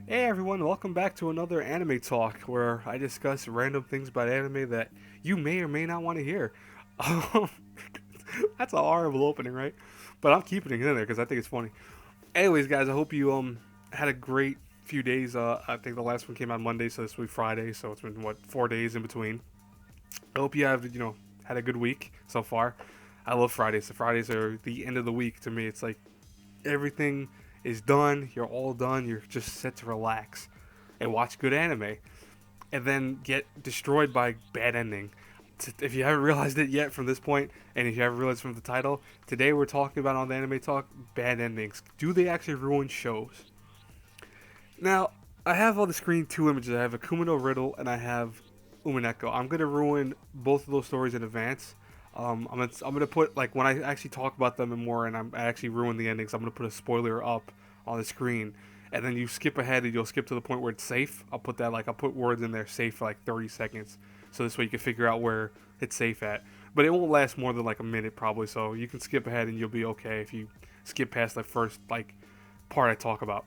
Hey everyone, welcome back to another anime talk where I discuss random things about anime that you may or may not want to hear. Um, that's a horrible opening, right? But I'm keeping it in there because I think it's funny. Anyways, guys, I hope you had a great few days. I think the last one came out Monday, so this week Friday, so it's been what 4 days in between. I hope you have had a good week so far. I love Fridays. The Fridays are the end of the week to me. It's like everything is done. You're all done. You're just set to relax and watch good anime, and then get destroyed by bad ending. If you haven't realized it yet from this point, and if you haven't realized from the title, today we're talking about on the Anime Talk bad endings. Do they actually ruin shows? Now, I have on the screen two images. I have Akuma no Riddle and I have Umineko. I'm gonna ruin both of those stories in advance. I'm gonna put like when I actually talk about them and more, and I actually ruin the endings. I'm gonna put a spoiler up on the screen, and then you skip ahead and you'll skip to the point where it's safe. I'll put words in there safe for like 30 seconds, so this way you can figure out where it's safe at. But it won't last more than like a minute probably, so you can skip ahead and you'll be okay if you skip past the first like part I talk about.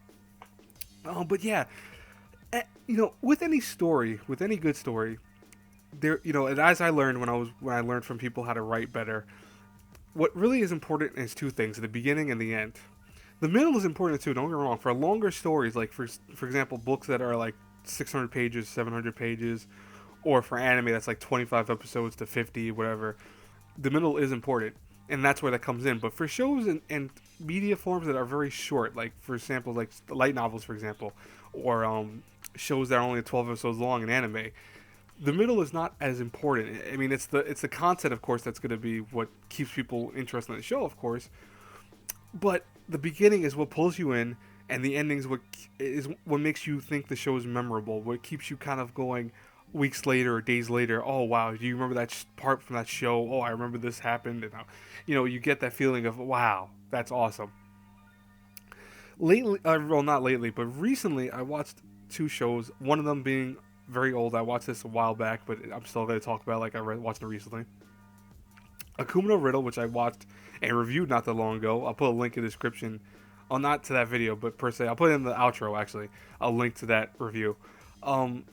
But yeah, with any story, with any good story, and as I learned when I learned from people how to write better, what really is important is two things: the beginning and the end. The middle is important too. Don't get me wrong. For longer stories, like for example, books that are like 600 pages, 700 pages, or for anime that's like 25 episodes to 50, whatever, the middle is important, and that's where that comes in. But for shows and media forms that are very short, like for example, like light novels, for example, or shows that are only 12 episodes long in anime, the middle is not as important. I mean, it's the content, of course, that's going to be what keeps people interested in the show, of course. But the beginning is what pulls you in, and the ending is what makes you think the show is memorable. What keeps you kind of going weeks later or days later. Oh wow, do you remember that part from that show? Oh, I remember this happened. And you get that feeling of wow, that's awesome. Lately, well, not lately, but recently, I watched two shows. One of them being very old. I watched this a while back, but I'm still going to talk about it like watched it recently. Akuma no Riddle, which I watched and reviewed not that long ago. I'll put a link in the description. Oh, not to that video, but per se, I'll put it in the outro. Actually, I'll link to that review. Um,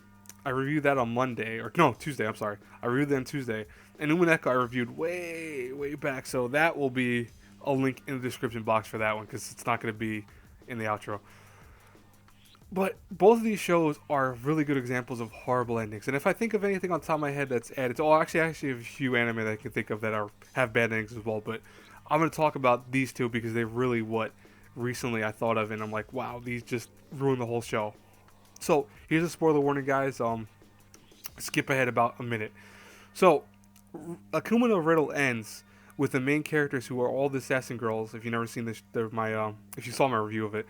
I reviewed that on Monday or no Tuesday. I'm sorry. I reviewed that on Tuesday, and Umineko I reviewed way back. So that will be a link in the description box for that one because it's not going to be in the outro. But both of these shows are really good examples of horrible endings. And if I think of anything on top of my head that's added, oh, actually, a few anime that I can think of that have bad endings as well. But I'm going to talk about these two because they're really what recently I thought of, and I'm like, wow, these just ruined the whole show. So here's a spoiler warning, guys. Skip ahead about a minute. So Akuma no Riddle ends with the main characters who are all the assassin girls. If you've never seen this, if you saw my review of it,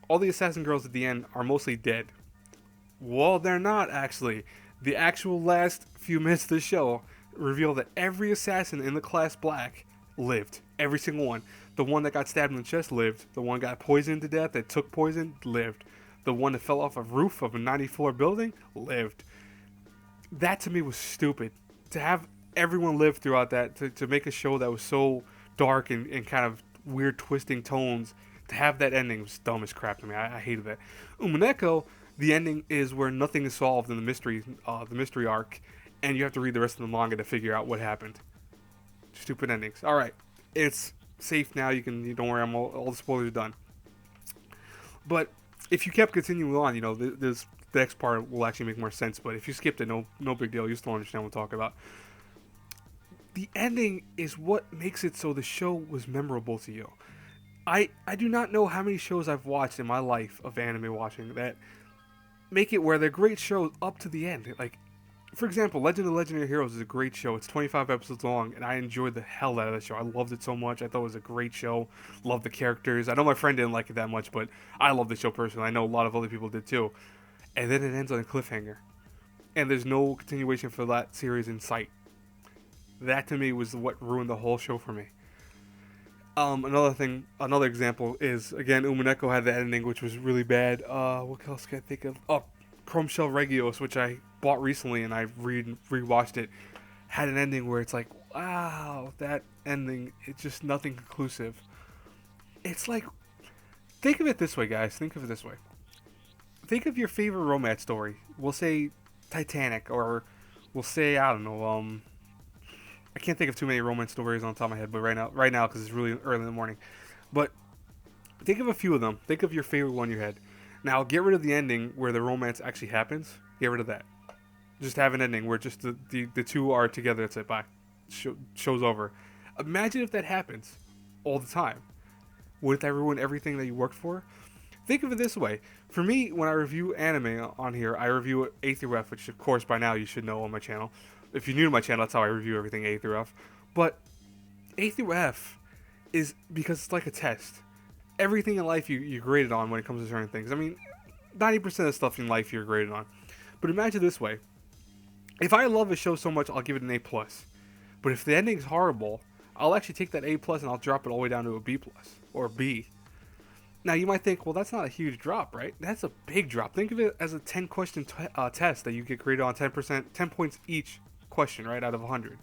all the assassin girls at the end are mostly dead. Well, they're not actually. The actual last few minutes of the show reveal that every assassin in the class Black lived. Every single one. The one that got stabbed in the chest lived. The one that got poisoned to death that took poison lived. The one that fell off a roof of a 90-floor building lived. That to me was stupid. To have everyone live throughout that, to make a show that was so dark and kind of weird twisting tones, to have that ending was dumb as crap to me. I hated that. Umineko, the ending is where nothing is solved in the mystery arc, and you have to read the rest of the manga to figure out what happened. Stupid endings. All right, it's safe now. You don't worry. All the spoilers are done. But if you kept continuing on, this the next part will actually make more sense. But if you skipped it, no big deal. You still understand what I'm talking about. The ending is what makes it so the show was memorable to you. I do not know how many shows I've watched in my life of anime watching that make it where they're great shows up to the end. Like, for example, Legend of Legendary Heroes is a great show. It's 25 episodes long, and I enjoyed the hell out of the show. I loved it so much. I thought it was a great show. Loved the characters. I know my friend didn't like it that much, but I loved the show personally. I know a lot of other people did too. And then it ends on a cliffhanger, and there's no continuation for that series in sight. That to me was what ruined the whole show for me. Another example is again Umineko had the ending which was really bad. What else can I think of? Oh, Chrome Shell Regios, which I bought recently and I rewatched it, had an ending where it's like, wow, that ending, it's just nothing conclusive. It's like, think of it this way, guys. Think of it this way. think of your favorite romance story. We'll say Titanic, or we'll say, I don't know. I can't think of too many romance stories on top of my head, but right now, because it's really early in the morning. But think of a few of them. Think of your favorite one in your head. Now, get rid of the ending where the romance actually happens. Get rid of that. Just have an ending where just the two are together. It's like, bye. Show's over. Imagine if that happens all the time. Wouldn't that ruin everything that you worked for? Think of it this way. For me, when I review anime on here, I review it A through F, which of course by now you should know on my channel. If you're new to my channel, that's how I review everything A through F. But A through F is because it's like a test. Everything in life you graded on when it comes to certain things. I mean, 90% of stuff in life you're graded on. But imagine this way. If I love a show so much, I'll give it an A+. But if the ending's horrible, I'll actually take that A+ and I'll drop it all the way down to a B+, or B. Now, you might think, well, that's not a huge drop, right? That's a big drop. Think of it as a 10-question test that you get graded on 10%, 10 points each question, right, out of 100.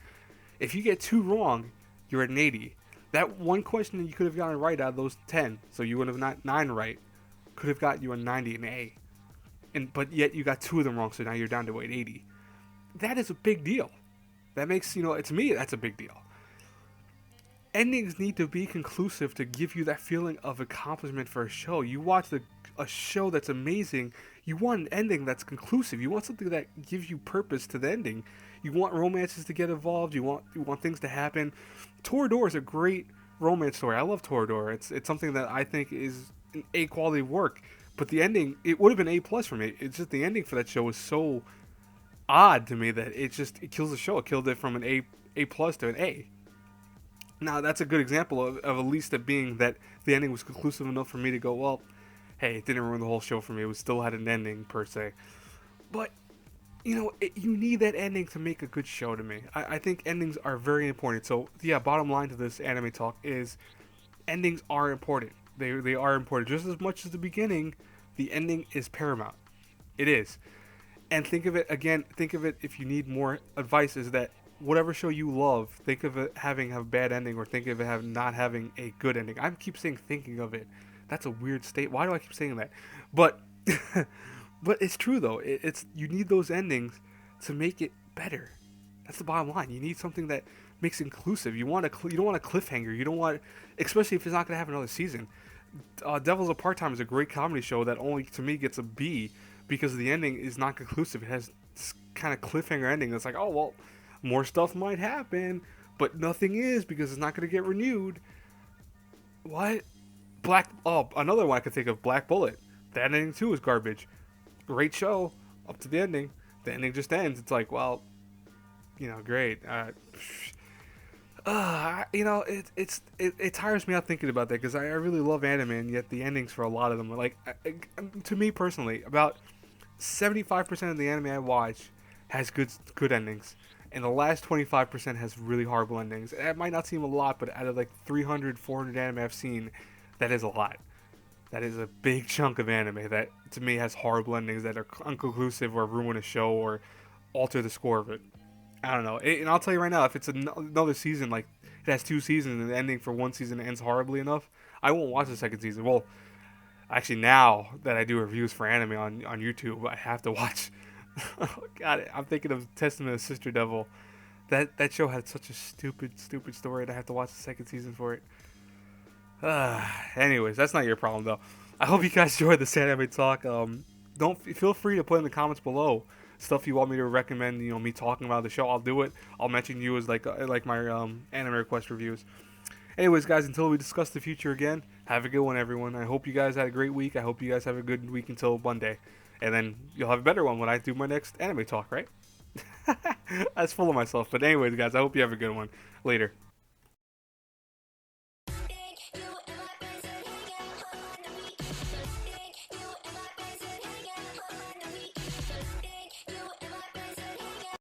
If you get 2 wrong, you're at an 80. That one question that you could have gotten right out of those 10, so you would have not 9 right, could have got you a 90, an A. But yet you got 2 of them wrong, so now you're down to an 80. That is a big deal. That makes, to me, that's a big deal. Endings need to be conclusive to give you that feeling of accomplishment for a show. You watch a show that's amazing, you want an ending that's conclusive. You want something that gives you purpose to the ending. You want romances to get involved. You want things to happen. Toradora is a great romance story. I love Toradora. It's something that I think is an A quality work. But the ending, it would have been A+ for me. It's just the ending for that show was so odd to me that it kills the show. It killed it from an A+ to an A. Now, that's a good example of at least it being that the ending was conclusive enough for me to go, well, hey, it didn't ruin the whole show for me. It still had an ending, per se. But, you need that ending to make a good show to me. I think endings are very important. So, yeah, bottom line to this anime talk is endings are important. They are important. Just as much as the beginning, the ending is paramount. It is. And think of it, if you need more advice, is that whatever show you love, think of it having a bad ending, or think of it not having a good ending. I keep saying thinking of it. That's a weird state. Why do I keep saying that? But but it's true though. You need those endings to make it better. That's the bottom line. You need something that makes it inclusive. You don't want a cliffhanger. You don't want, especially if it's not going to have another season. Devils Apart Time is a great comedy show that only to me gets a B because the ending is not conclusive. It has this kind of cliffhanger ending. It's like, oh well, more stuff might happen, but nothing is because it's not going to get renewed. What? Another one I could think of, Black Bullet. That ending too is garbage. Great show up to the ending. The ending just ends. It's like, well, great. It tires me out thinking about that because I really love anime, and yet the endings for a lot of them are like, to me personally, about 75% of the anime I watch has good endings. And the last 25% has really horrible endings. It might not seem a lot, but out of like 300, 400 anime I've seen, that is a lot. That is a big chunk of anime that, to me, has horrible endings that are unconclusive or ruin a show or alter the score of it. I don't know. And I'll tell you right now, if it's another season, like it has 2 seasons and the ending for one season ends horribly enough, I won't watch the second season. Well, actually, now that I do reviews for anime on YouTube, I have to watch. God, I'm thinking of Testament of Sister Devil. That show had such a stupid story, and I have to watch the second season for it. Anyways, that's not your problem though. I hope you guys enjoyed this anime talk. Feel free to put in the comments below stuff you want me to recommend. Me talking about the show. I'll do it. I'll mention you as like my anime request reviews. Anyways, guys, until we discuss the future again, have a good one, everyone. I hope you guys had a great week. I hope you guys have a good week until Monday. And then you'll have a better one when I do my next anime talk, right? That's full of myself. But anyways, guys, I hope you have a good one. Later.